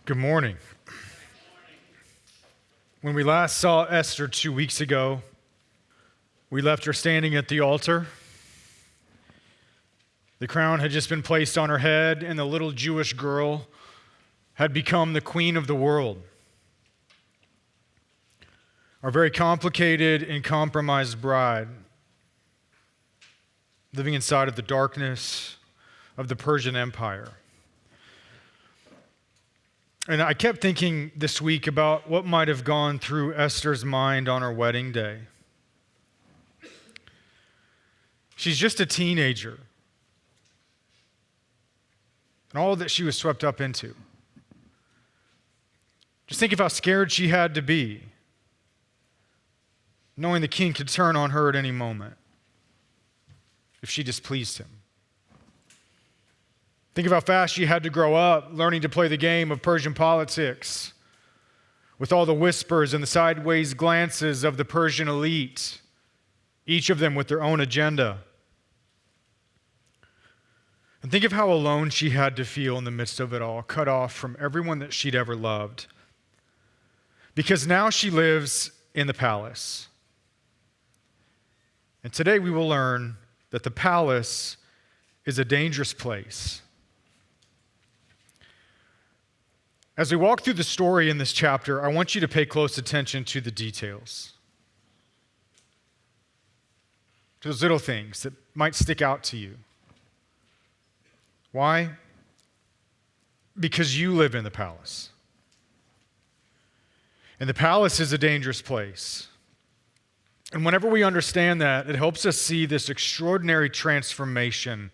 Good morning. When we last saw Esther 2 weeks ago, we left her standing at the altar. The crown had just been placed on her head, and the little Jewish girl had become the queen of the world. Our very complicated and compromised bride, living inside of the darkness of the Persian Empire. And I kept thinking this week about what might have gone through Esther's mind on her wedding day. She's just a teenager. And all that she was swept up into. Just think of how scared she had to be, knowing the king could turn on her at any moment if she displeased him. Think of how fast she had to grow up learning to play the game of Persian politics with all the whispers and the sideways glances of the Persian elite, each of them with their own agenda. And think of how alone she had to feel in the midst of it all, cut off from everyone that she'd ever loved. Because now she lives in the palace. And today we will learn that the palace is a dangerous place. As we walk through the story in this chapter, I want you to pay close attention to the details. To those little things that might stick out to you. Why? Because you live in the palace. And the palace is a dangerous place. And whenever we understand that, it helps us see this extraordinary transformation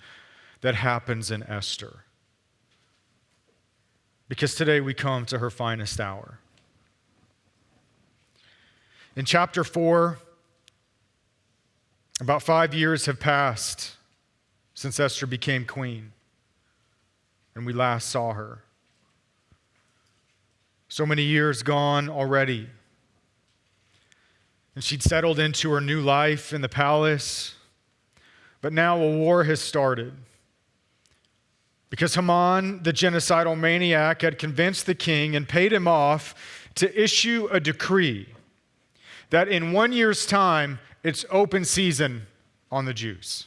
that happens in Esther. Because today we come to her finest hour. In chapter 4, about 5 years have passed since Esther became queen, and we last saw her. So many years gone already. And she'd settled into her new life in the palace, but now a war has started. Because Haman, the genocidal maniac, had convinced the king and paid him off to issue a decree that in 1 year's time, it's open season on the Jews.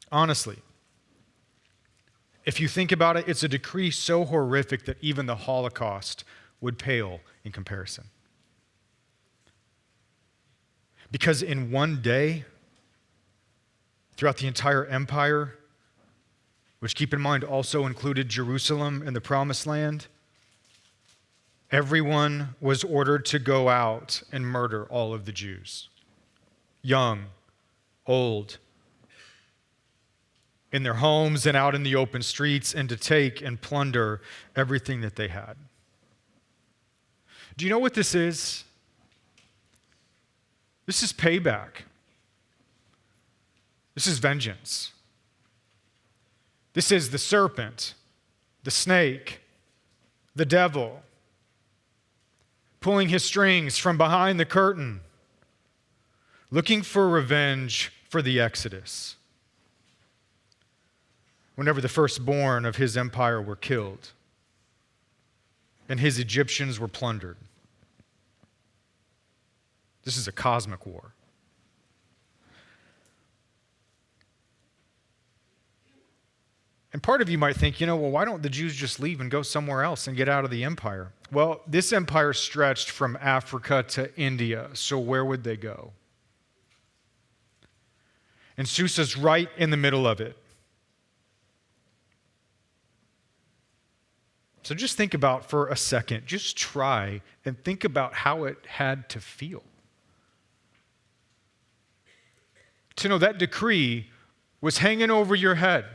Honestly, if you think about it, it's a decree so horrific that even the Holocaust would pale in comparison. Because in one day, throughout the entire empire, which keep in mind also included Jerusalem and the Promised Land, everyone was ordered to go out and murder all of the Jews, young, old, in their homes and out in the open streets, and to take and plunder everything that they had. Do you know what this is? This is payback. This is vengeance. This is the serpent, the snake, the devil, pulling his strings from behind the curtain, looking for revenge for the Exodus. Whenever the firstborn of his empire were killed and his Egyptians were plundered. This is a cosmic war. And part of you might think, well, why don't the Jews just leave and go somewhere else and get out of the empire? Well, this empire stretched from Africa to India, so where would they go? And Susa's right in the middle of it. So just think about for a second, just try and think about how it had to feel. To know that decree was hanging over your head.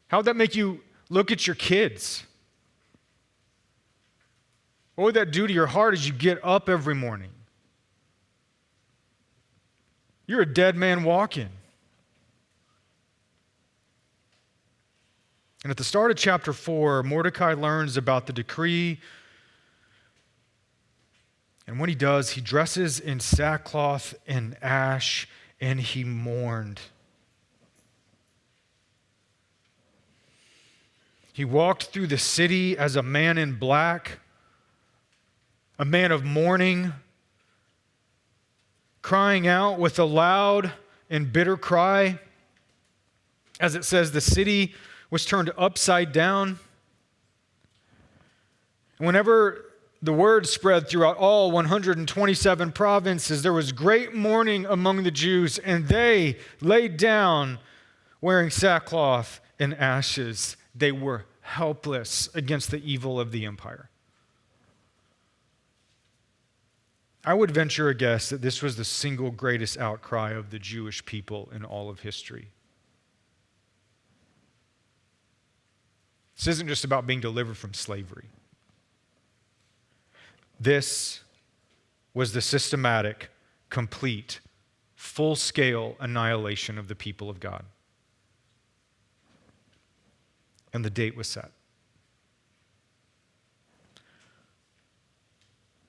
How would that make you look at your kids? What would that do to your heart as you get up every morning? You're a dead man walking. And at the start of chapter 4, Mordecai learns about the decree. And when he does, he dresses in sackcloth and ash, and he mourned. He walked through the city as a man in black, a man of mourning, crying out with a loud and bitter cry. As it says, the city was turned upside down. Whenever the word spread throughout all 127 provinces, there was great mourning among the Jews, and they laid down wearing sackcloth and ashes. They were helpless against the evil of the empire. I would venture a guess that this was the single greatest outcry of the Jewish people in all of history. This isn't just about being delivered from slavery. This was the systematic, complete, full-scale annihilation of the people of God. And the date was set.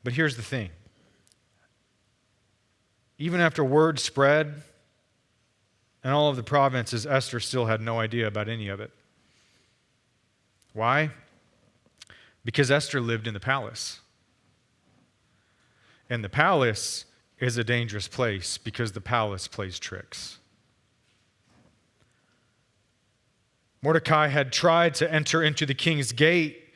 But here's the thing. Even after word spread in all of the provinces, Esther still had no idea about any of it. Why? Because Esther lived in the palace. And the palace is a dangerous place because the palace plays tricks. Mordecai had tried to enter into the king's gate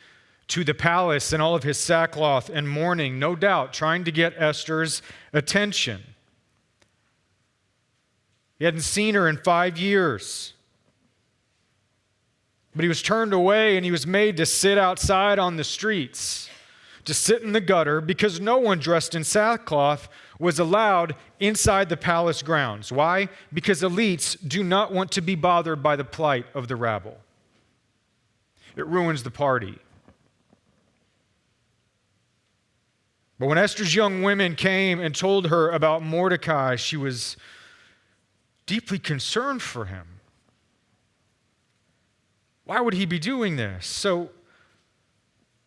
to the palace in all of his sackcloth and mourning, no doubt trying to get Esther's attention. He hadn't seen her in 5 years. But he was turned away and he was made to sit outside on the streets, to sit in the gutter, because no one dressed in sackcloth was allowed inside the palace grounds. Why? Because elites do not want to be bothered by the plight of the rabble. It ruins the party. But when Esther's young women came and told her about Mordecai, she was deeply concerned for him. Why would he be doing this? So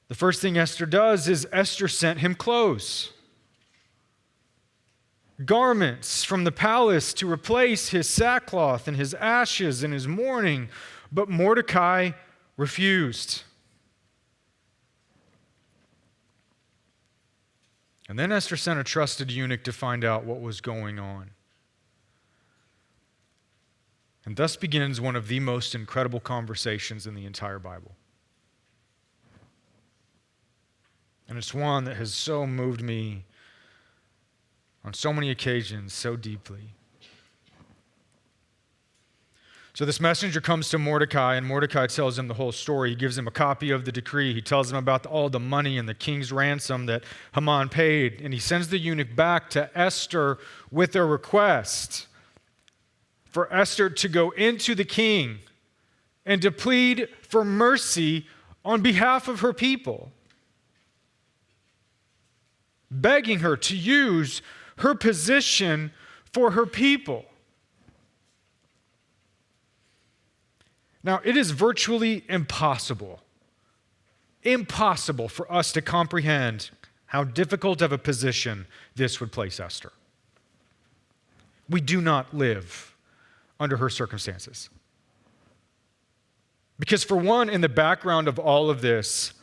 the first thing Esther does is Esther sent him clothes, garments from the palace to replace his sackcloth and his ashes and his mourning. But Mordecai refused. And then Esther sent a trusted eunuch to find out what was going on. And thus begins one of the most incredible conversations in the entire Bible. And it's one that has so moved me on so many occasions, so deeply. So this messenger comes to Mordecai, and Mordecai tells him the whole story. He gives him a copy of the decree. He tells him about all the money and the king's ransom that Haman paid. And he sends the eunuch back to Esther with a request for Esther to go into the king and to plead for mercy on behalf of her people, begging her to use her position for her people. Now, it is virtually impossible for us to comprehend how difficult of a position this would place Esther. We do not live under her circumstances. Because for one, in the background of all of this,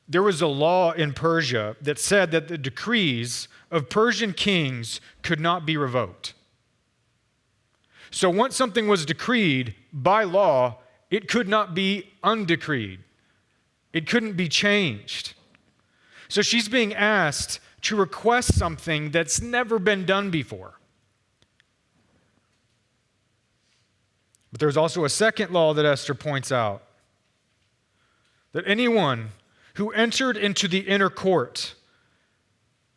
there was a law in Persia that said that the decrees of Persian kings could not be revoked. So once something was decreed by law, it could not be undecreed. It couldn't be changed. So she's being asked to request something that's never been done before. But there's also a second law that Esther points out, that anyone who entered into the inner court,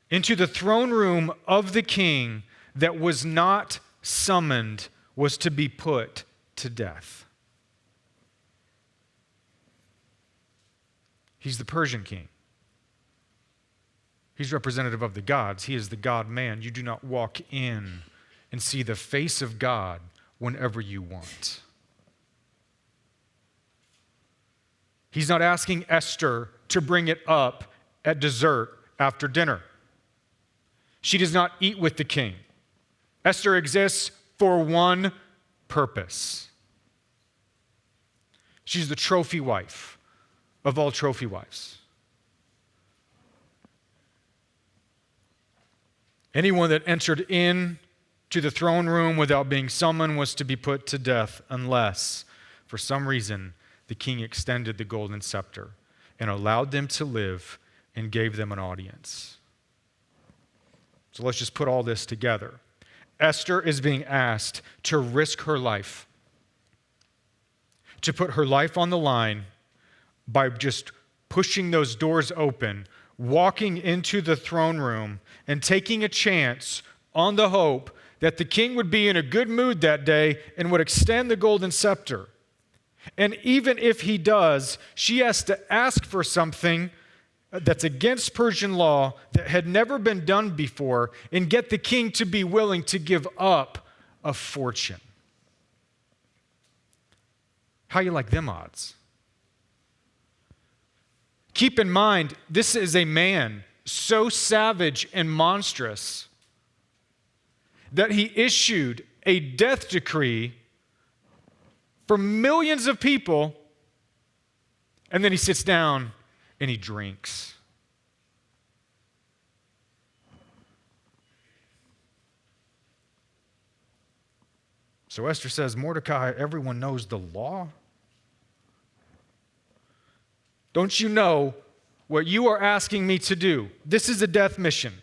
into the throne room of the king that was not summoned, was to be put to death. He's the Persian king. He's representative of the gods. He is the God-man. You do not walk in and see the face of God whenever you want. He's not asking Esther to bring it up at dessert after dinner. She does not eat with the king. Esther exists for one purpose. She's the trophy wife of all trophy wives. Anyone that entered in to the throne room without being summoned was to be put to death unless, for some reason, the king extended the golden scepter and allowed them to live and gave them an audience. So let's just put all this together. Esther is being asked to risk her life, to put her life on the line by just pushing those doors open, walking into the throne room, and taking a chance on the hope that the king would be in a good mood that day and would extend the golden scepter. And even if he does, she has to ask for something that's against Persian law that had never been done before and get the king to be willing to give up a fortune. How you like them odds? Keep in mind, this is a man so savage and monstrous that he issued a death decree for millions of people, and then he sits down and he drinks. So Esther says, Mordecai, everyone knows the law. Don't you know what you are asking me to do? This is a death mission.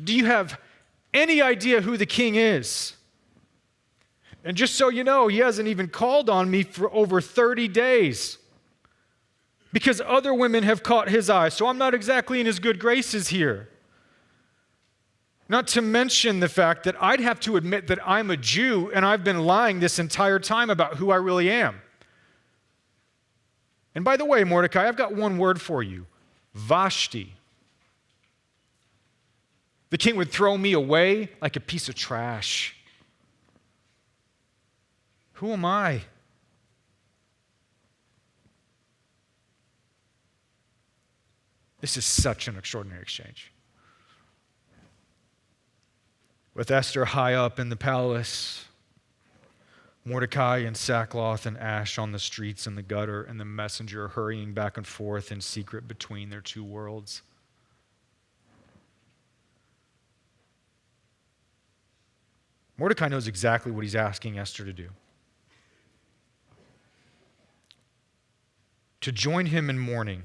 Do you have any idea who the king is? And just so you know, he hasn't even called on me for over 30 days because other women have caught his eye. So I'm not exactly in his good graces here. Not to mention the fact that I'd have to admit that I'm a Jew and I've been lying this entire time about who I really am. And by the way, Mordecai, I've got one word for you: Vashti. The king would throw me away like a piece of trash. Who am I? This is such an extraordinary exchange. With Esther high up in the palace, Mordecai in sackcloth and ash on the streets and the gutter, and the messenger hurrying back and forth in secret between their two worlds. Mordecai knows exactly what he's asking Esther to do. To join him in mourning.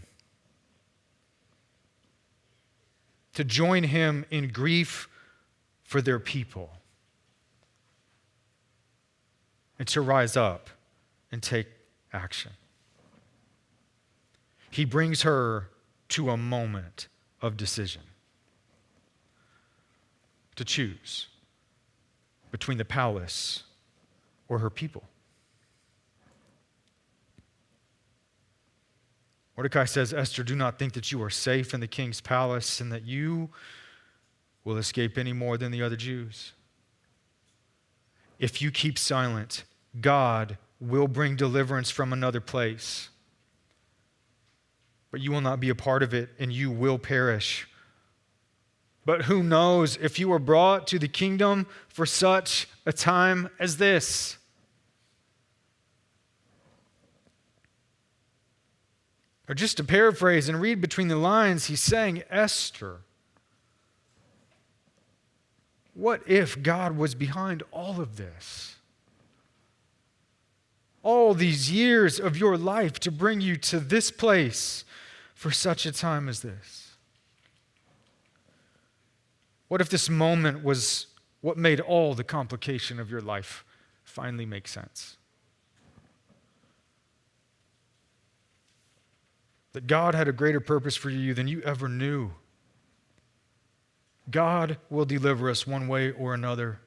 To join him in grief for their people. And to rise up and take action. He brings her to a moment of decision. To choose between the palace or her people. Mordecai says, Esther, do not think that you are safe in the king's palace and that you will escape any more than the other Jews. If you keep silent, God will bring deliverance from another place. But you will not be a part of it, and you will perish. But who knows if you were brought to the kingdom for such a time as this? Or just to paraphrase and read between the lines, he's saying, Esther, what if God was behind all of this? All these years of your life to bring you to this place for such a time as this? What if this moment was what made all the complication of your life finally make sense? That God had a greater purpose for you than you ever knew. God will deliver us one way or another.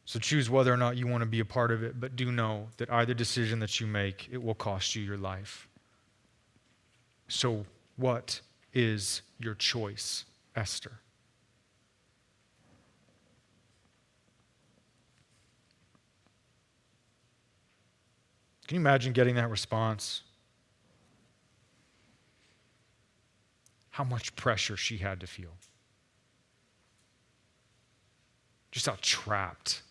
So choose whether or not you want to be a part of it, but do know that either decision that you make, it will cost you your life. So what is your choice, Esther? Can you imagine getting that response? How much pressure she had to feel. Just how trapped.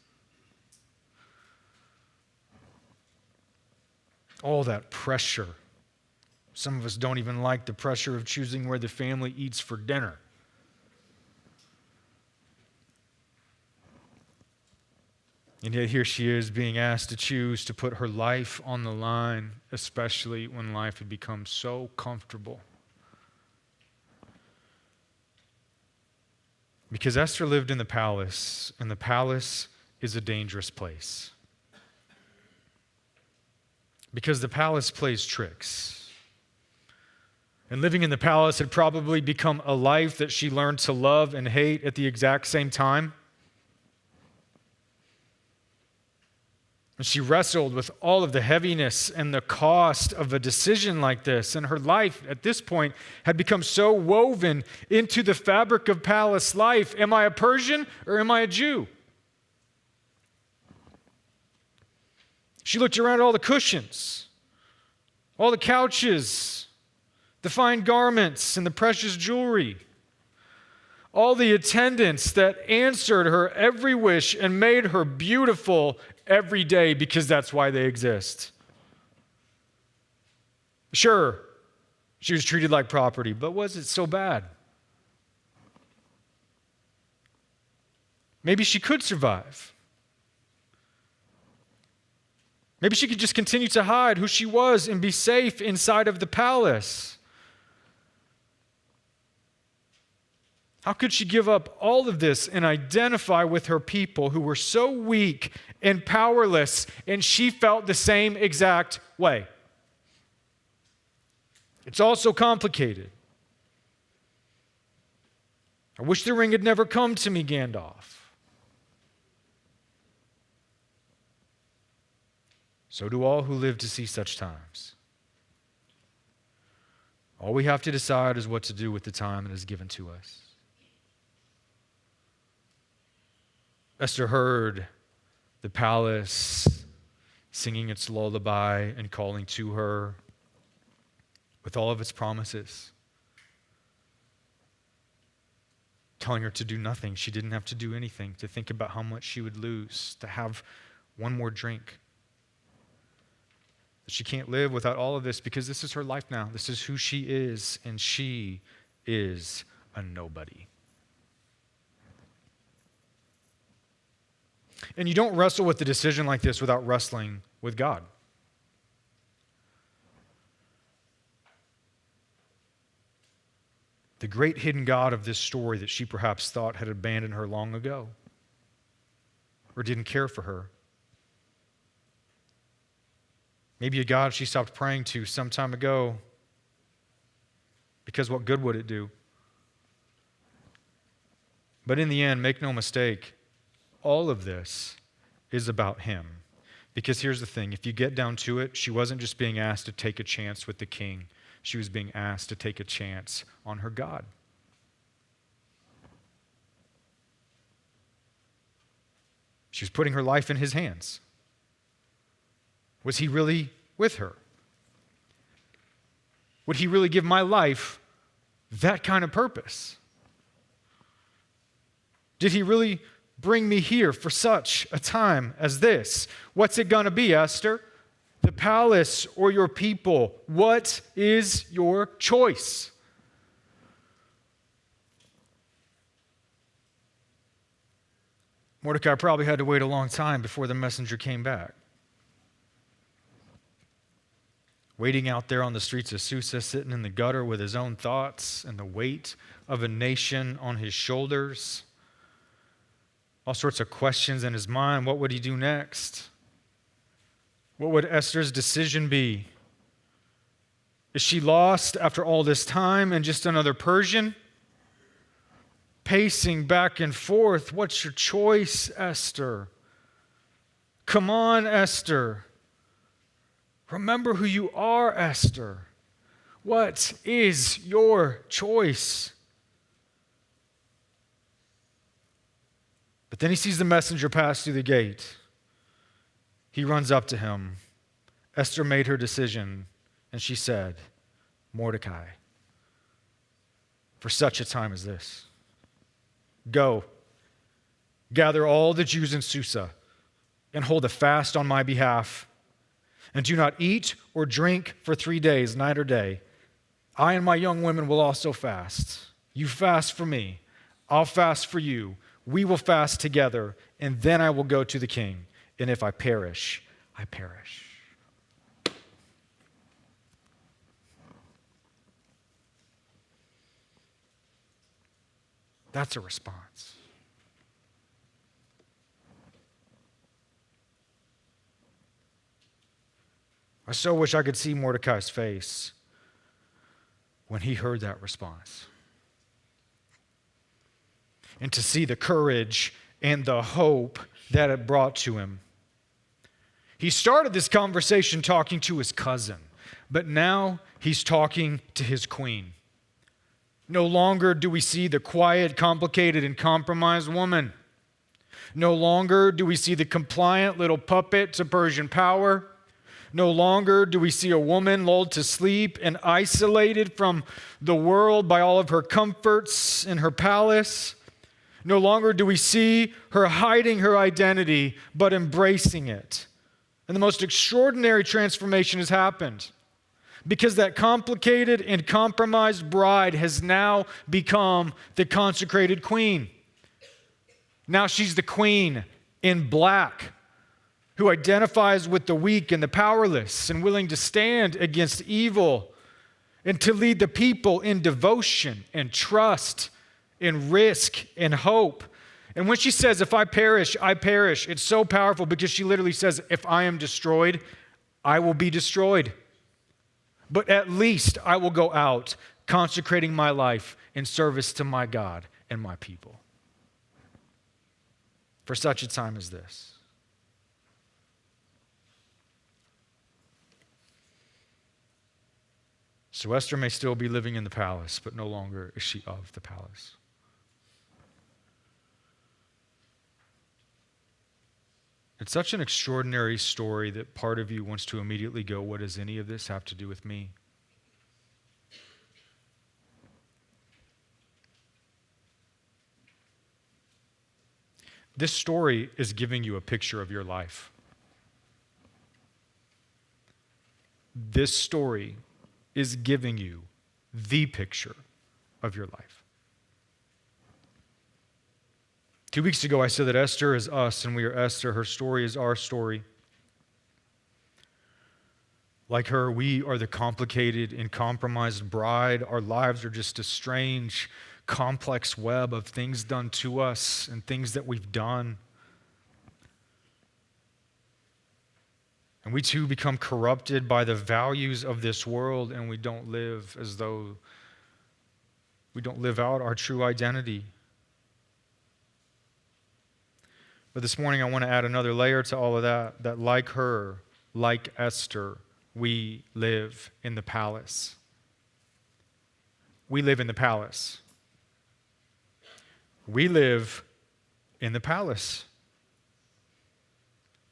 All that pressure. Some of us don't even like the pressure of choosing where the family eats for dinner. And yet here she is being asked to choose to put her life on the line, especially when life had become so comfortable. Because Esther lived in the palace, and the palace is a dangerous place. Because the palace plays tricks. And living in the palace had probably become a life that she learned to love and hate at the exact same time. And she wrestled with all of the heaviness and the cost of a decision like this. And her life at this point had become so woven into the fabric of palace life. Am I a Persian or am I a Jew? She looked around at all the cushions, all the couches, the fine garments and the precious jewelry, all the attendants that answered her every wish and made her beautiful every day because that's why they exist. Sure, she was treated like property, but was it so bad? Maybe she could survive. Maybe she could just continue to hide who she was and be safe inside of the palace. How could she give up all of this and identify with her people who were so weak and powerless, and she felt the same exact way? It's all so complicated. I wish the ring had never come to me, Gandalf. So do all who live to see such times. All we have to decide is what to do with the time that is given to us. Esther heard the palace singing its lullaby and calling to her with all of its promises, telling her to do nothing. She didn't have to do anything, to think about how much she would lose, to have one more drink. She can't live without all of this because this is her life now. This is who she is, and she is a nobody. And you don't wrestle with a decision like this without wrestling with God. The great hidden God of this story that she perhaps thought had abandoned her long ago or didn't care for her. Maybe a God she stopped praying to some time ago because what good would it do? But in the end, make no mistake, all of this is about him. Because here's the thing, if you get down to it, she wasn't just being asked to take a chance with the king. She was being asked to take a chance on her God. She was putting her life in his hands. Was he really with her? Would he really give my life that kind of purpose? Did he really bring me here for such a time as this? What's it going to be, Esther? The palace or your people? What is your choice? Mordecai probably had to wait a long time before the messenger came back. Waiting out there on the streets of Susa, sitting in the gutter with his own thoughts and the weight of a nation on his shoulders. All sorts of questions in his mind. What would he do next? What would Esther's decision be? Is she lost after all this time and just another Persian? Pacing back and forth. What's your choice, Esther? Come on, Esther. Remember who you are, Esther. What is your choice? But then he sees the messenger pass through the gate. He runs up to him. Esther made her decision, and she said, Mordecai, for such a time as this, go, gather all the Jews in Susa, and hold a fast on my behalf. and do not eat or drink for 3 days, night or day. I and my young women will also fast. You fast for me. I'll fast for you. We will fast together, and then I will go to the king. And if I perish, I perish. That's a response. I so wish I could see Mordecai's face when he heard that response. And to see the courage and the hope that it brought to him. He started this conversation talking to his cousin, but now he's talking to his queen. No longer do we see the quiet, complicated, and compromised woman. No longer do we see the compliant little puppet to Persian power. No longer do we see a woman lulled to sleep and isolated from the world by all of her comforts in her palace. No longer do we see her hiding her identity, but embracing it. And the most extraordinary transformation has happened because that complicated and compromised bride has now become the consecrated queen. Now she's the queen in black, who identifies with the weak and the powerless and willing to stand against evil and to lead the people in devotion and trust, in risk and hope. And when she says, if I perish, I perish, it's so powerful because she literally says, if I am destroyed, I will be destroyed. But at least I will go out consecrating my life in service to my God and my people. For such a time as this. So Esther may still be living in the palace, but no longer is she of the palace. It's such an extraordinary story that part of you wants to immediately go, what does any of this have to do with me? This story is giving you a picture of your life. This story is giving you the picture of your life. 2 weeks ago, I said that Esther is us and we are Esther. Her story is our story. Like her, we are the complicated and compromised bride. Our lives are just a strange, complex web of things done to us and things that we've done. And we too become corrupted by the values of this world, and we don't live as though we don't live out our true identity. But this morning I want to add another layer to all of that, that like her, like Esther, we live in the palace. We live in the palace. We live in the palace.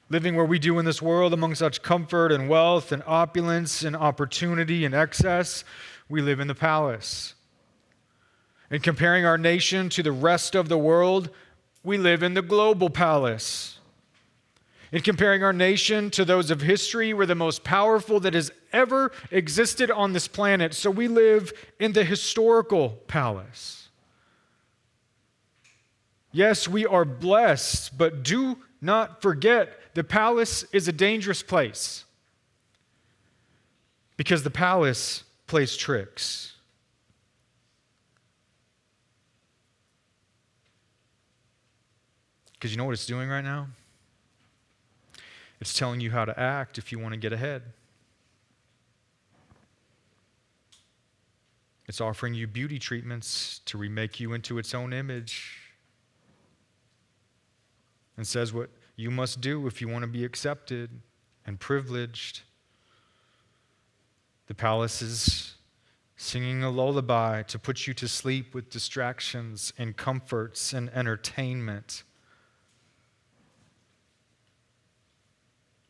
Living where we do in this world among such comfort and wealth and opulence and opportunity and excess, we live in the palace. And comparing our nation to the rest of the world, we live in the global palace. In comparing our nation to those of history, we're the most powerful that has ever existed on this planet. So we live in the historical palace. Yes, we are blessed, but do not forget the palace is a dangerous place because the palace plays tricks. Because you know what it's doing right now? It's telling you how to act if you want to get ahead. It's offering you beauty treatments to remake you into its own image. And says what you must do if you want to be accepted and privileged. The palace is singing a lullaby to put you to sleep with distractions and comforts and entertainment.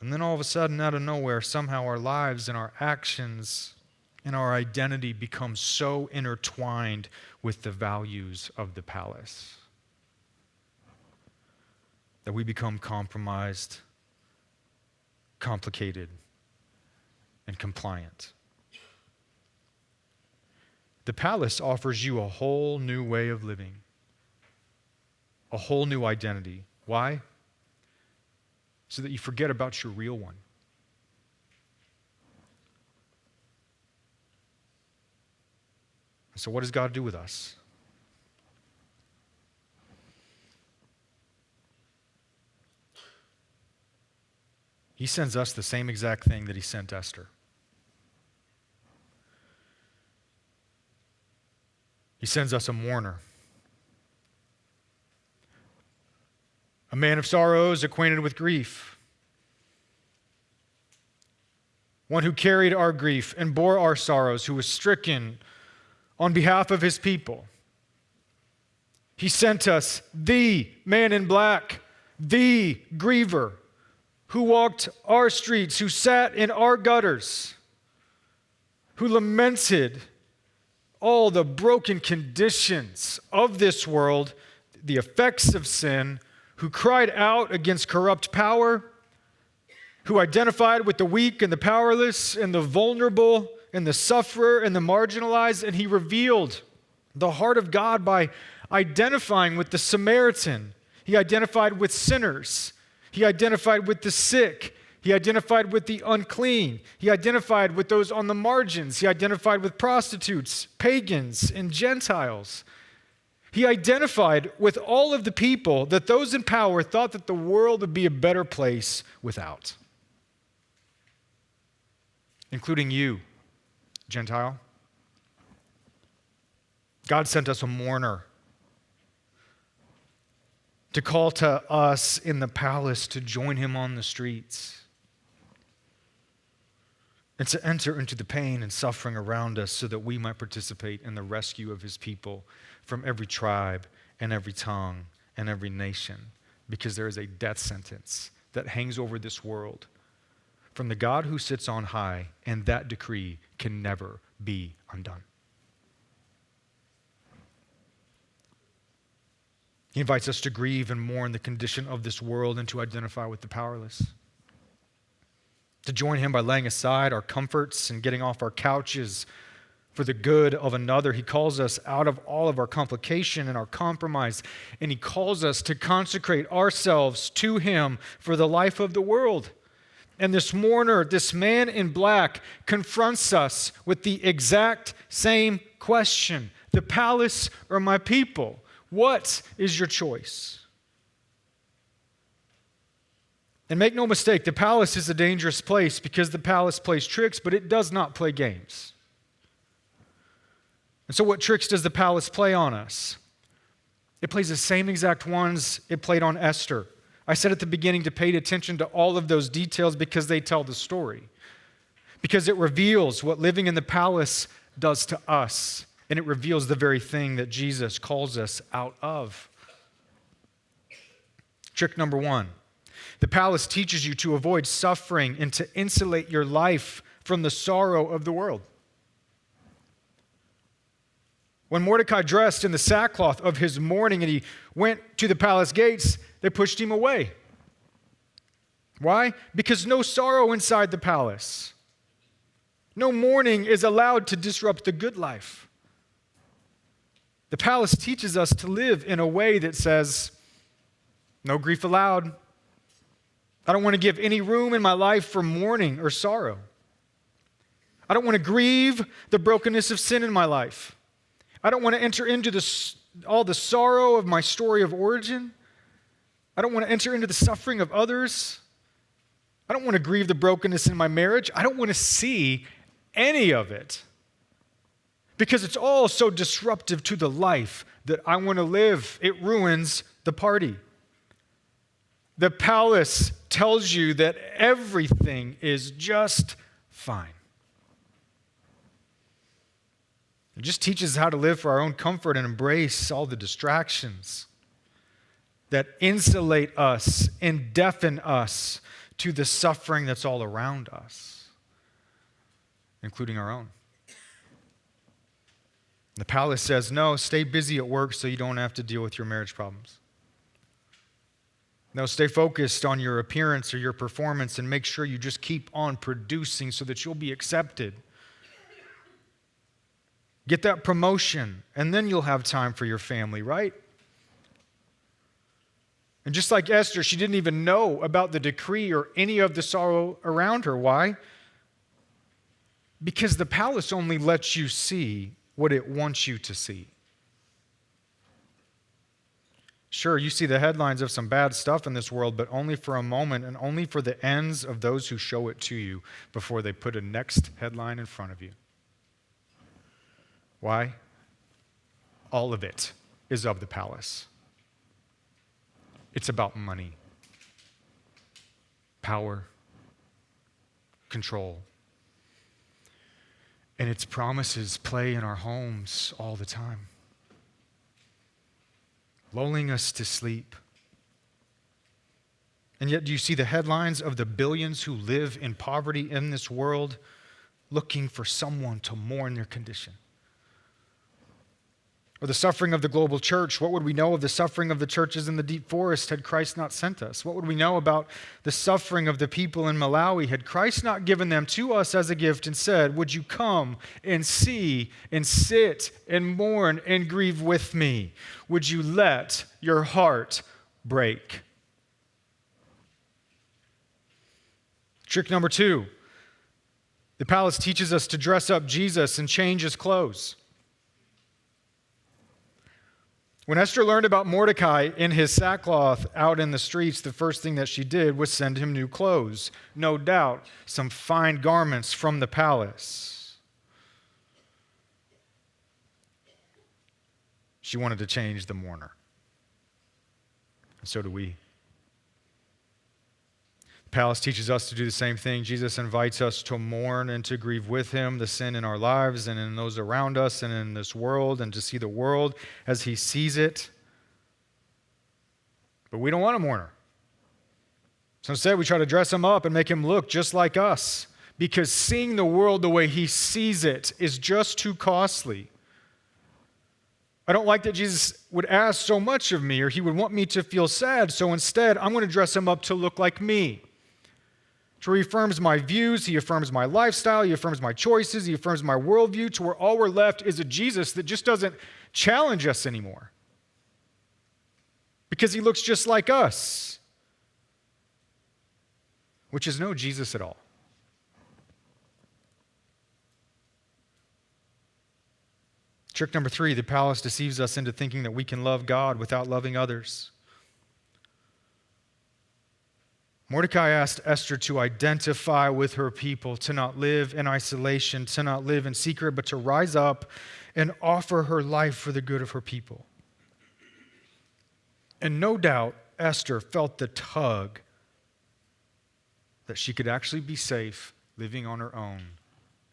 And then all of a sudden, out of nowhere, somehow our lives and our actions and our identity become so intertwined with the values of the palace that we become compromised, complicated, and compliant. The palace offers you a whole new way of living, a whole new identity. Why? So that you forget about your real one. So what does God do with us? He sends us the same exact thing that he sent Esther. He sends us a mourner, a man of sorrows, acquainted with grief, one who carried our grief and bore our sorrows, who was stricken on behalf of his people. He sent us the man in black, the griever, who walked our streets, who sat in our gutters, who lamented all the broken conditions of this world, the effects of sin, who cried out against corrupt power, who identified with the weak and the powerless and the vulnerable and the sufferer and the marginalized, and he revealed the heart of God by identifying with the Samaritan. He identified with sinners. He identified with the sick. He identified with the unclean. He identified with those on the margins. He identified with prostitutes, pagans, and Gentiles. He identified with all of the people that those in power thought that the world would be a better place without, including you, Gentile. God sent us a mourner to call to us in the palace to join him on the streets and to enter into the pain and suffering around us so that we might participate in the rescue of his people from every tribe and every tongue and every nation, because there is a death sentence that hangs over this world from the God who sits on high, and that decree can never be undone. He invites us to grieve and mourn the condition of this world and to identify with the powerless. To join him by laying aside our comforts and getting off our couches for the good of another. He calls us out of all of our complication and our compromise, and he calls us to consecrate ourselves to him for the life of the world. And this mourner, this man in black, confronts us with the exact same question: the palace or my people? What is your choice? And make no mistake, the palace is a dangerous place because the palace plays tricks, but it does not play games. And so what tricks does the palace play on us? It plays the same exact ones it played on Esther. I said at the beginning to pay attention to all of those details because they tell the story. Because it reveals what living in the palace does to us. And it reveals the very thing that Jesus calls us out of. Trick number one. The palace teaches you to avoid suffering and to insulate your life from the sorrow of the world. When Mordecai dressed in the sackcloth of his mourning and he went to the palace gates, they pushed him away. Why? Because no sorrow inside the palace. No mourning is allowed to disrupt the good life. The palace teaches us to live in a way that says, no grief allowed. I don't want to give any room in my life for mourning or sorrow. I don't want to grieve the brokenness of sin in my life. I don't want to enter into all the sorrow of my story of origin. I don't want to enter into the suffering of others. I don't want to grieve the brokenness in my marriage. I don't want to see any of it because it's all so disruptive to the life that I want to live. It ruins the party. The palace tells you that everything is just fine. It just teaches how to live for our own comfort and embrace all the distractions that insulate us and deafen us to the suffering that's all around us, including our own. The palace says, no, stay busy at work so you don't have to deal with your marriage problems. No, stay focused on your appearance or your performance and make sure you just keep on producing so that you'll be accepted. Get that promotion, and then you'll have time for your family, right? And just like Esther, she didn't even know about the decree or any of the sorrow around her. Why? Because the palace only lets you see what it wants you to see. Sure, you see the headlines of some bad stuff in this world, but only for a moment and only for the ends of those who show it to you before they put a next headline in front of you. Why? All of it is of the palace. It's about money, power, control. And its promises play in our homes all the time, lulling us to sleep. And yet, do you see the headlines of the billions who live in poverty in this world, looking for someone to mourn their condition? Or the suffering of the global church. What would we know of the suffering of the churches in the deep forest had Christ not sent us? What would we know about the suffering of the people in Malawi had Christ not given them to us as a gift and said, would you come and see and sit and mourn and grieve with me? Would you let your heart break? Trick number 2. The palace teaches us to dress up Jesus and change his clothes. When Esther learned about Mordecai in his sackcloth out in the streets, the first thing that she did was send him new clothes. No doubt, some fine garments from the palace. She wanted to change the mourner. And so do we. The palace teaches us to do the same thing. Jesus invites us to mourn and to grieve with him the sin in our lives and in those around us and in this world, and to see the world as he sees it. But we don't want a mourner. So instead, we try to dress him up and make him look just like us, because seeing the world the way he sees it is just too costly. I don't like that Jesus would ask so much of me, or he would want me to feel sad, so instead, I'm going to dress him up to look like me. So he affirms my views, he affirms my lifestyle, he affirms my choices, he affirms my worldview, to where all we're left is a Jesus that just doesn't challenge us anymore. Because he looks just like us, which is no Jesus at all. Trick number 3, the palace deceives us into thinking that we can love God without loving others. Mordecai asked Esther to identify with her people, to not live in isolation, to not live in secret, but to rise up and offer her life for the good of her people. And no doubt, Esther felt the tug that she could actually be safe living on her own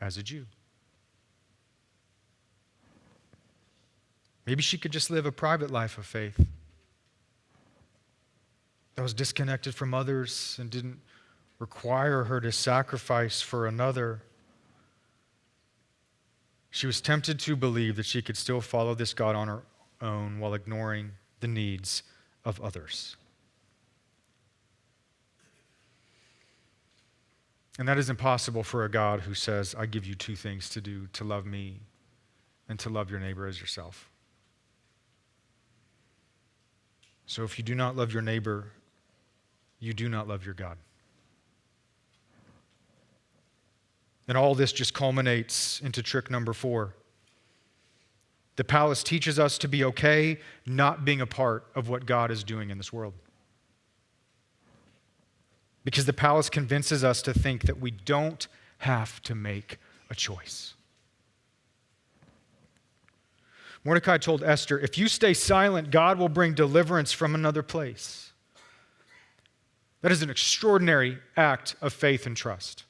as a Jew. Maybe she could just live a private life of faith that was disconnected from others and didn't require her to sacrifice for another. She was tempted to believe that she could still follow this God on her own while ignoring the needs of others. And that is impossible for a God who says, I give you 2 things to do, to love me and to love your neighbor as yourself. So if you do not love your neighbor, you do not love your God. And all this just culminates into trick number 4. The palace teaches us to be okay not being a part of what God is doing in this world. Because the palace convinces us to think that we don't have to make a choice. Mordecai told Esther, if you stay silent, God will bring deliverance from another place. That is an extraordinary act of faith and trust.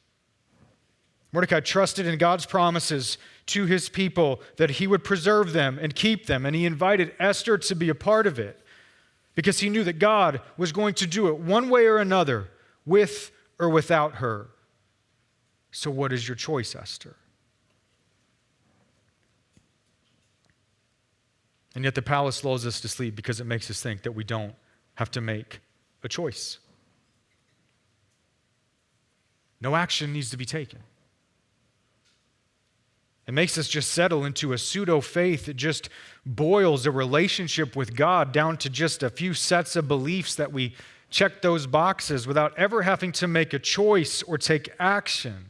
Mordecai trusted in God's promises to his people that he would preserve them and keep them, and he invited Esther to be a part of it because he knew that God was going to do it one way or another, with or without her. So what is your choice, Esther? And yet the palace lulls us to sleep because it makes us think that we don't have to make a choice. No action needs to be taken. It makes us just settle into a pseudo-faith that just boils a relationship with God down to just a few sets of beliefs that we check those boxes without ever having to make a choice or take action.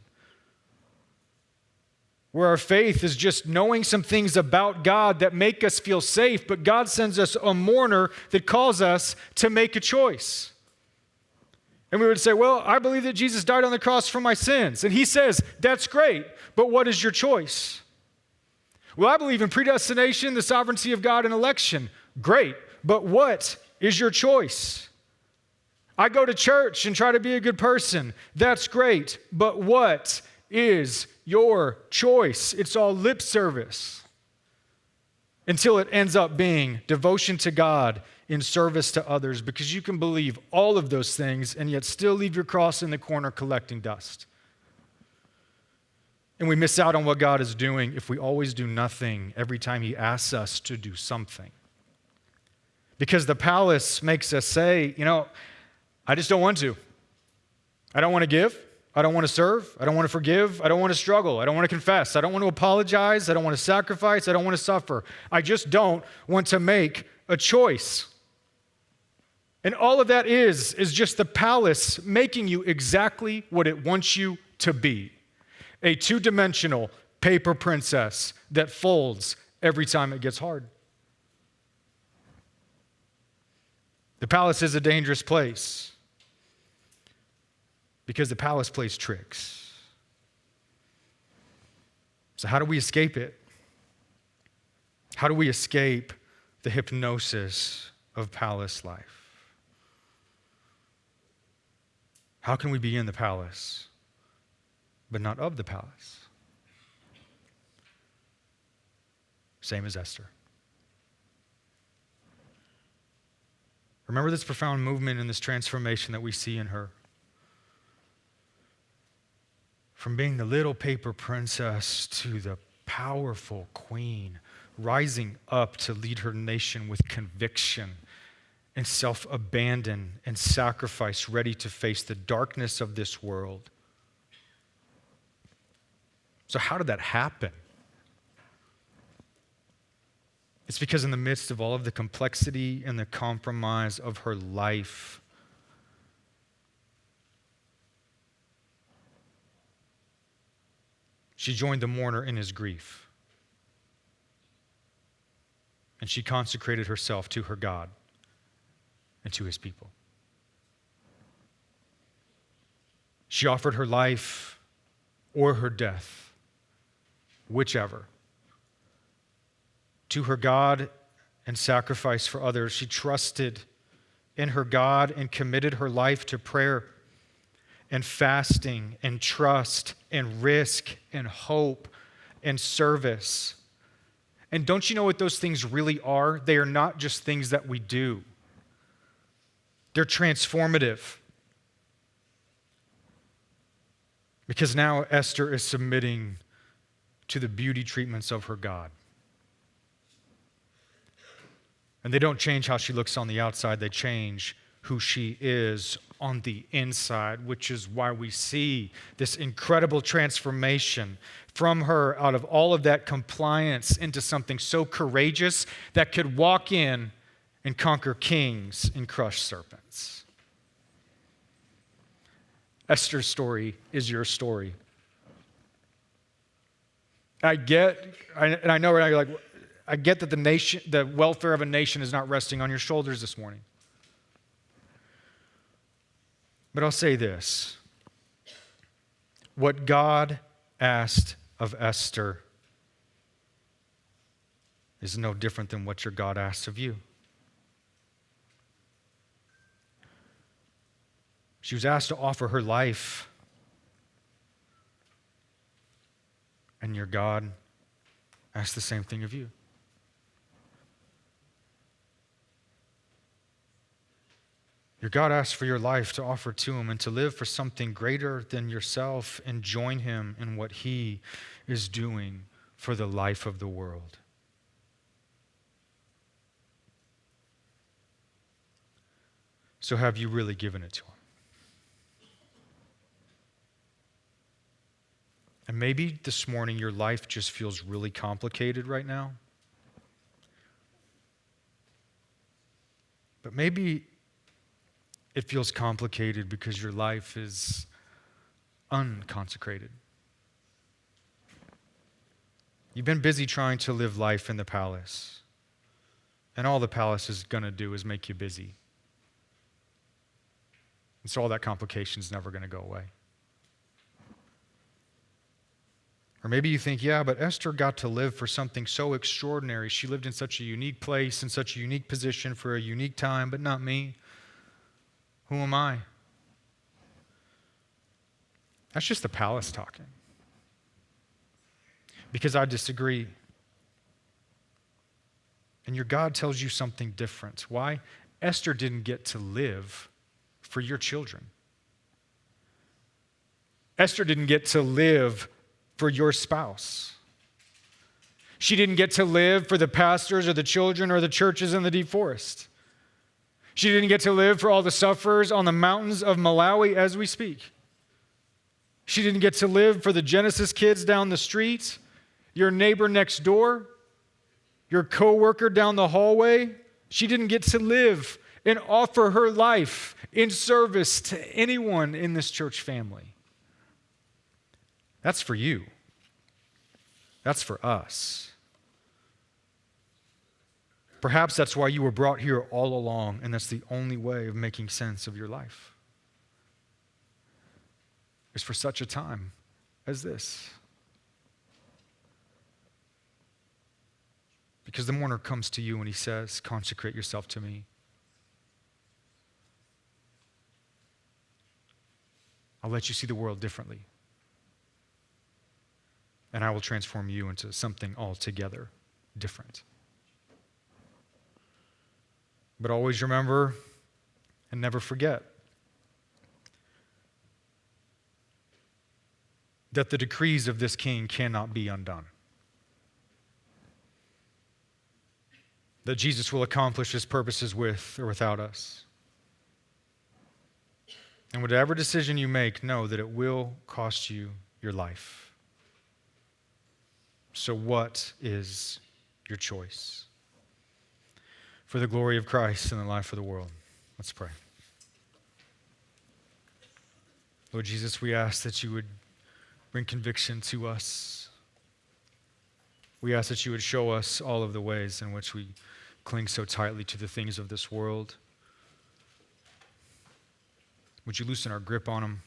Where our faith is just knowing some things about God that make us feel safe, but God sends us a mourner that calls us to make a choice. And we would say, well, I believe that Jesus died on the cross for my sins. And he says, that's great, but what is your choice? Well, I believe in predestination, the sovereignty of God, and election. Great, but what is your choice? I go to church and try to be a good person. That's great, but what is your choice? It's all lip service until it ends up being devotion to God in service to others, because you can believe all of those things and yet still leave your cross in the corner collecting dust. And we miss out on what God is doing if we always do nothing every time he asks us to do something. Because the palace makes us say, I just don't want to. I don't want to give. I don't want to serve. I don't want to forgive. I don't want to struggle. I don't want to confess. I don't want to apologize. I don't want to sacrifice. I don't want to suffer. I just don't want to make a choice. And all of that is just the palace making you exactly what it wants you to be. A two-dimensional paper princess that folds every time it gets hard. The palace is a dangerous place because the palace plays tricks. So how do we escape it? How do we escape the hypnosis of palace life? How can we be in the palace, but not of the palace? Same as Esther. Remember this profound movement and this transformation that we see in her. From being the little paper princess to the powerful queen, rising up to lead her nation with conviction and self-abandon and sacrifice, ready to face the darkness of this world. So how did that happen? It's because in the midst of all of the complexity and the compromise of her life, she joined the mourner in his grief. And she consecrated herself to her God and to his people. She offered her life or her death, whichever, to her God and sacrifice for others. She trusted in her God and committed her life to prayer and fasting and trust and risk and hope and service. And don't you know what those things really are? They are not just things that we do. They're transformative. Because now Esther is submitting to the beauty treatments of her God. And they don't change how she looks on the outside, they change who she is on the inside, which is why we see this incredible transformation from her out of all of that compliance into something so courageous that could walk in and conquer kings and crush serpents. Esther's story is your story. I get that the welfare of a nation is not resting on your shoulders this morning. But I'll say this. What God asked of Esther is no different than what your God asks of you. She was asked to offer her life. And your God asked the same thing of you. Your God asked for your life to offer to him and to live for something greater than yourself and join him in what he is doing for the life of the world. So have you really given it to him? And maybe this morning your life just feels really complicated right now. But maybe it feels complicated because your life is unconsecrated. You've been busy trying to live life in the palace. And all the palace is going to do is make you busy. And so all that complication is never going to go away. Or maybe you think, yeah, but Esther got to live for something so extraordinary. She lived in such a unique place, in such a unique position for a unique time, but not me. Who am I? That's just the palace talking. Because I disagree. And your God tells you something different. Why? Esther didn't get to live for your children. Esther didn't get to live for your spouse. She didn't get to live for the pastors or the children or the churches in the deep forest. She didn't get to live for all the sufferers on the mountains of Malawi as we speak. She didn't get to live for the Genesis kids down the street, your neighbor next door, your coworker down the hallway. She didn't get to live and offer her life in service to anyone in this church family. That's for you. That's for us. Perhaps that's why you were brought here all along, and that's the only way of making sense of your life. It's for such a time as this. Because the mourner comes to you and he says, consecrate yourself to me. I'll let you see the world differently. And I will transform you into something altogether different. But always remember and never forget that the decrees of this king cannot be undone. That Jesus will accomplish his purposes with or without us. And whatever decision you make, know that it will cost you your life. So what is your choice? For the glory of Christ and the life of the world. Let's pray. Lord Jesus, we ask that you would bring conviction to us. We ask that you would show us all of the ways in which we cling so tightly to the things of this world. Would you loosen our grip on them?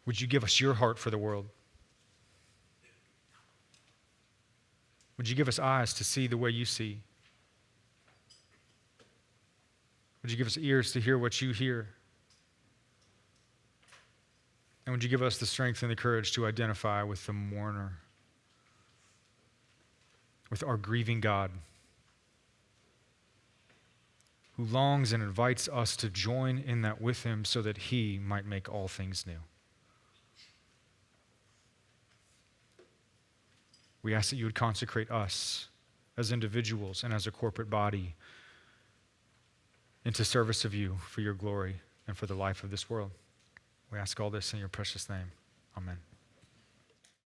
Would you give us your heart for the world? Would you give us eyes to see the way you see? Would you give us ears to hear what you hear? And would you give us the strength and the courage to identify with the mourner, with our grieving God, who longs and invites us to join in that with him so that he might make all things new. We ask that you would consecrate us as individuals and as a corporate body into service of you for your glory and for the life of this world. We ask all this in your precious name. Amen.